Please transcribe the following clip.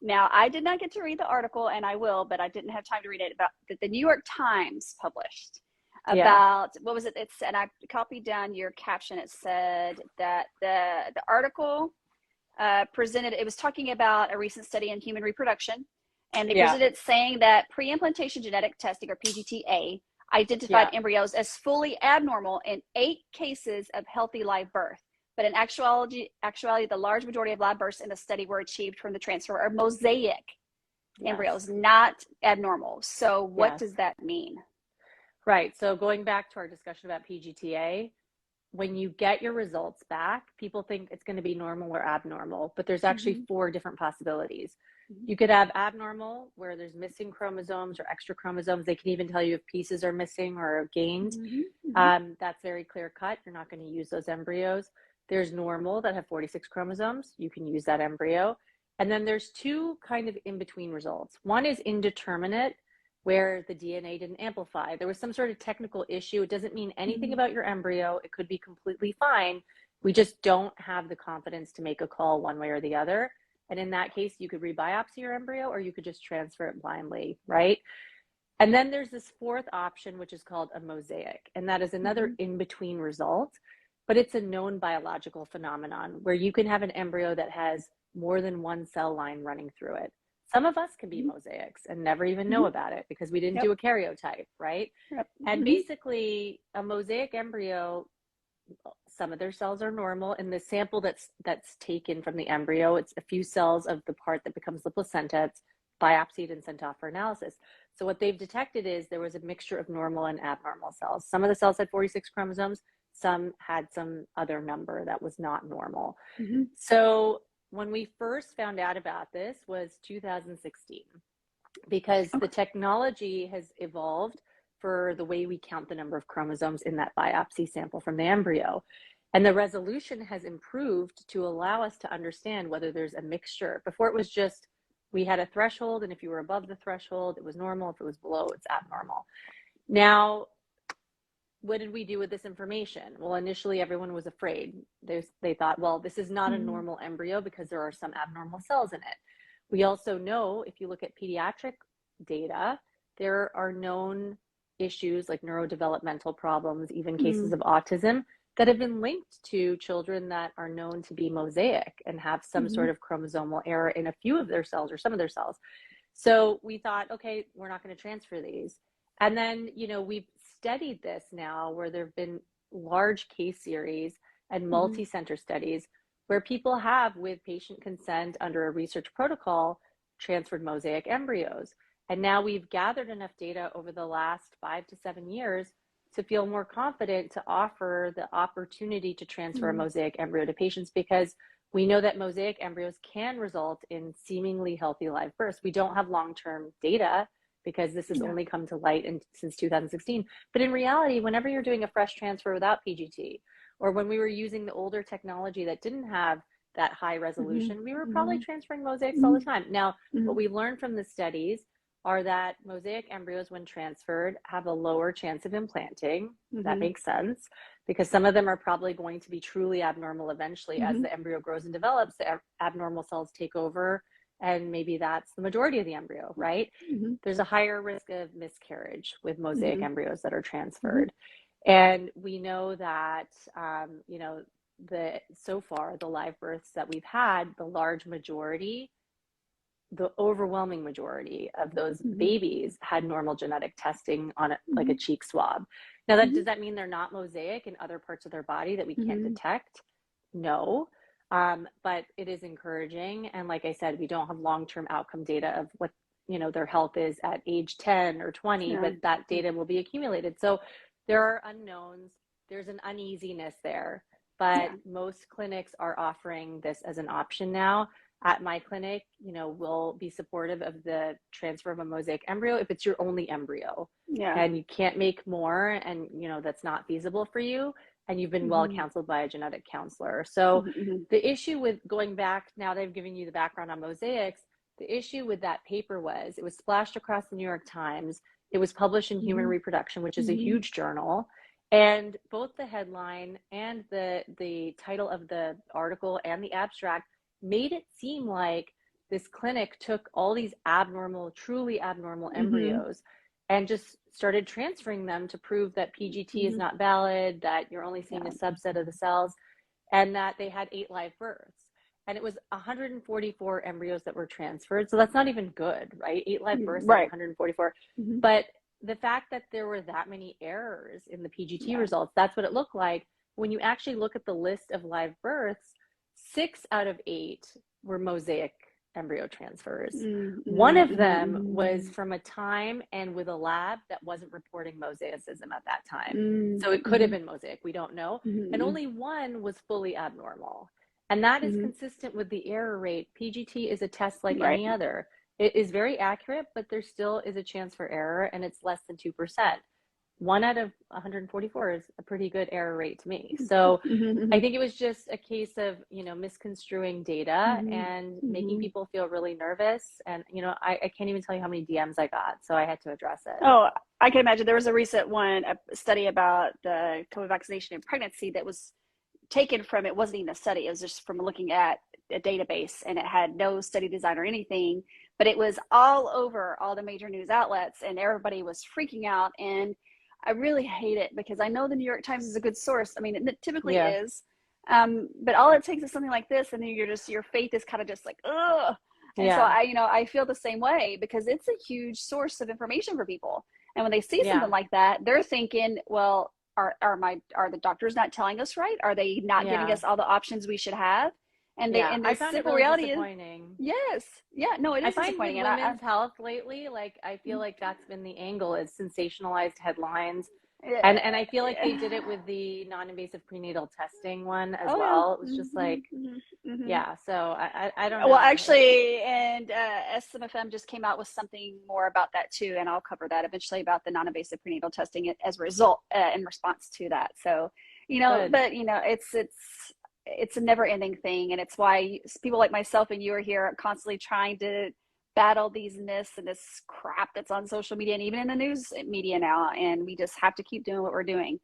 Now, I did not get to read the article, and I will, but I didn't have time to read it, about that the New York Times published about, what was it? It said, I copied down your caption. It said that the article presented, it was talking about a recent study in human reproduction, and they presented it saying that pre-implantation genetic testing, or PGTA, identified embryos as fully abnormal in 8 cases of healthy live birth. But in actuality, the large majority of live births in the study were achieved from the transfer of mosaic embryos, not abnormal. So what does that mean? Right. So going back to our discussion about PGTA, when you get your results back, people think it's going to be normal or abnormal, but there's actually 4 different possibilities. You could have abnormal, where there's missing chromosomes or extra chromosomes. They can even tell you if pieces are missing or gained. That's very clear cut. You're not going to use those embryos. There's normal, that have 46 chromosomes. You can use that embryo. And then there's 2 kind of in-between results. One is indeterminate, where the DNA didn't amplify. There was some sort of technical issue. It doesn't mean anything about your embryo. It could be completely fine. We just don't have the confidence to make a call one way or the other. And in that case, you could rebiopsy your embryo, or you could just transfer it blindly, right? And then there's this 4th option, which is called a mosaic. And that is another in-between result, but it's a known biological phenomenon where you can have an embryo that has more than 1 cell line running through it. Some of us can be mosaics and never even know about it because we didn't do a karyotype, right? And basically, a mosaic embryo, some of their cells are normal. In the sample that's taken from the embryo, it's a few cells of the part that becomes the placenta. It's biopsied and sent off for analysis. So what they've detected is there was a mixture of normal and abnormal cells. Some of the cells had 46 chromosomes. Some had some other number that was not normal. So when we first found out about this was 2016, because the technology has evolved for the way we count the number of chromosomes in that biopsy sample from the embryo. And the resolution has improved to allow us to understand whether there's a mixture. Before, it was just, we had a threshold, and if you were above the threshold, it was normal. If it was below, it's abnormal. Now, what did we do with this information? Well, initially everyone was afraid. They thought, well, this is not a normal embryo because there are some abnormal cells in it. We also know, if you look at pediatric data, there are known issues like neurodevelopmental problems, even cases of autism, that have been linked to children that are known to be mosaic and have some sort of chromosomal error in a few of their cells or some of their cells. So we thought, okay, we're not going to transfer these. And then, we've studied this now, where there have been large case series and multi-center studies where people have, with patient consent under a research protocol, transferred mosaic embryos. And now we've gathered enough data over the last 5 to 7 years to feel more confident to offer the opportunity to transfer a mosaic embryo to patients, because we know that mosaic embryos can result in seemingly healthy live births. We don't have long-term data because this has only come to light since 2016. But in reality, whenever you're doing a fresh transfer without PGT, or when we were using the older technology that didn't have that high resolution, we were probably transferring mosaics all the time. Now, what we learned from the studies are that mosaic embryos, when transferred, have a lower chance of implanting. That makes sense, because some of them are probably going to be truly abnormal eventually. As the embryo grows and develops, the abnormal cells take over, and maybe that's the majority of the embryo, right? There's a higher risk of miscarriage with mosaic embryos that are transferred. And we know that, so far, the live births that we've had, the large majority, the overwhelming majority of those babies had normal genetic testing on it, like a cheek swab. Now, does that mean they're not mosaic in other parts of their body that we can't detect? No. But it is encouraging. And like I said, we don't have long-term outcome data of what, their health is at age 10 or 20, but that data will be accumulated. So there are unknowns. There's an uneasiness there, but most clinics are offering this as an option now. At my clinic, we'll be supportive of the transfer of a mosaic embryo if it's your only embryo. And you can't make more, and, that's not feasible for you, and you've been well counseled by a genetic counselor. So the issue with going back, now that I've given you the background on mosaics, the issue with that paper was it was splashed across the New York Times. It was published in Human Reproduction, which is a huge journal. And both the headline and the title of the article and the abstract made it seem like this clinic took all these abnormal, truly abnormal Mm-hmm. embryos and just started transferring them to prove that PGT is not valid, that you're only seeing a subset of the cells, and that they had 8 live births. And it was 144 embryos that were transferred. So that's not even good, right? 8 live births out of 144. But the fact that there were that many errors in the PGT results, that's what it looked like. When you actually look at the list of live births, 6 out of 8 were mosaic embryo transfers. One of them was from a time and with a lab that wasn't reporting mosaicism at that time. So it could have been mosaic, we don't know. And only one was fully abnormal. And that is consistent with the error rate. PGT is a test like any other. It is very accurate, but there still is a chance for error, and it's less than 2%. 1 out of 144 is a pretty good error rate to me. So I think it was just a case of, misconstruing data and making people feel really nervous. And, I can't even tell you how many DMs I got. So I had to address it. Oh, I can imagine. There was a recent one, a study about the COVID vaccination in pregnancy that was taken from, it wasn't even a study. It was just from looking at a database, and it had no study design or anything, but it was all over all the major news outlets, and everybody was freaking out. And I really hate it because I know the New York Times is a good source. I mean, it typically is. But all it takes is something like this, and then your faith is kind of just like, ugh. And so I feel the same way, because it's a huge source of information for people. And when they see something like that, they're thinking, well, are the doctors not telling us right? Are they not giving us all the options we should have? And the simple reality is, no, it is disappointing. And women's health lately, like, I feel like that's been the angle, is sensationalized headlines. And I feel like they did it with the non-invasive prenatal testing one as well. It was just like, so I don't know. Well, actually, and SMFM just came out with something more about that too, and I'll cover that eventually, about the non-invasive prenatal testing as a result, in response to that. So, but it's a never-ending thing, and it's why people like myself and you are here constantly trying to battle these myths and this crap that's on social media and even in the news media now, and we just have to keep doing what we're doing.